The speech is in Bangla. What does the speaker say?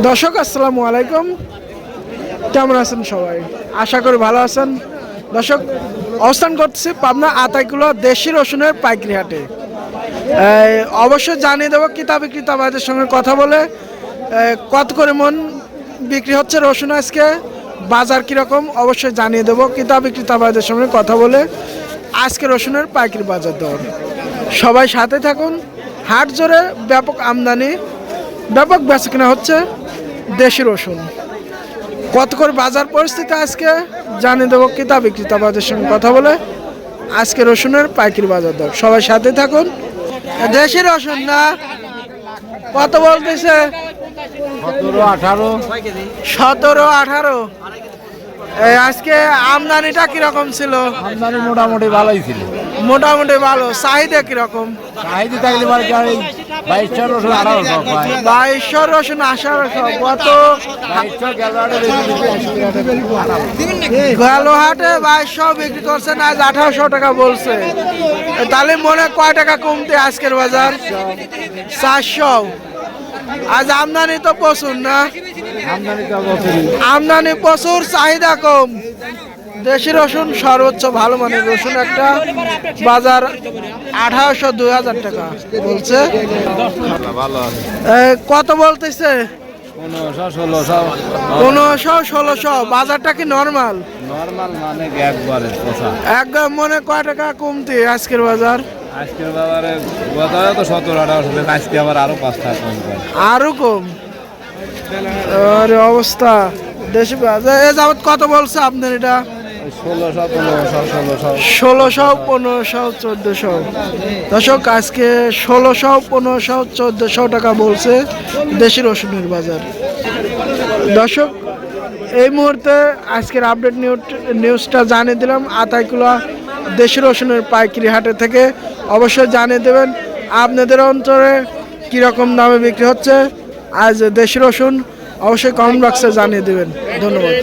দর্শক আসসালামু আলাইকুম, কেমন আছেন সবাই? আশা করি ভালো আছেন। দর্শক, অবস্থান করতেছি পাবনা আতাইকুলা দেশি রসুনের পাইকারি হাটে। অবশ্যই জানিয়ে দেবো ক্রেতা বিক্রেতা ভাইদের সঙ্গে কথা বলে কত করে মন বিক্রি হচ্ছে রসুন, আজকে বাজার কীরকম অবশ্যই জানিয়ে দেবো ক্রেতা বিক্রেতা ভাইদের সঙ্গে কথা বলে আজকে রসুনের পাইকারি বাজার দর। সবাই সাথে থাকুন। হাট জোরে ব্যাপক আমদানি, ব্যাপক বেচাকেনা হচ্ছে দেশি রসুন। কত করে বাজার পরিস্থিতি আজকে জানিয়ে দেবো ক্রেতা বিক্রেতা ভাইদের সঙ্গে কথা বলে আজকে রসুনের পাইকারি বাজার দর। সবাই সাথে থাকুন। দেশি রসুন না কত বলতেছে? 17-18। আজকে আমদানিটা কিরকম ছিল? আমদানি মোটামুটি ভালোই ছিল। মোটামুটি ভালো। চাহিদা কিরকম? চাহিদা থাকলে মানে 2200 রসুন 1800 পায়। 2200 রসুন 1800। কত 2200 গেল হাটে 2200 বিক্রি করছেন, আজ 1800 টাকা বলছে। তাহলে মনে কয় টাকা কমতে আজকের বাজার? 400। আজ আমদানি তো প্রচুর না? আমদানি প্রচুর, চাহিদা কম। দেশি রসুন সর্বোচ্চ ভালো মানের রসুন একটা বাজার 1800-2000 টাকা বলছে। কত বলতেছে? 1500-1600। বাজারটা কি নরমাল? নরমাল মানে একদম মনে কয় টাকা কমতে আজকের বাজার? আজকের বাজারে তো 17-18, আজকে আবার আরো 5 টাকা কম করে। আরো কম? আরে অবস্থা। দেশি বাজার এ যাবত কত বলছে আপনার? এটা 1600, 1500, 1400। দর্শক, আজকে 1600, 1500, 1400 টাকা বলছে দেশি রসুনের বাজার। দর্শক, এই মুহূর্তে আজকের আপডেট নিউজটা জানিয়ে দিলাম আতাইকুলা দেশি রসুনের পাইকারি হাটে থেকে। অবশ্যই জানিয়ে দেবেন আপনাদের অঞ্চলে কীরকম দামে বিক্রি হচ্ছে আজ দেশি রসুন। অবশ্যই কমেন্ট বক্সে জানিয়ে দেবেন। ধন্যবাদ।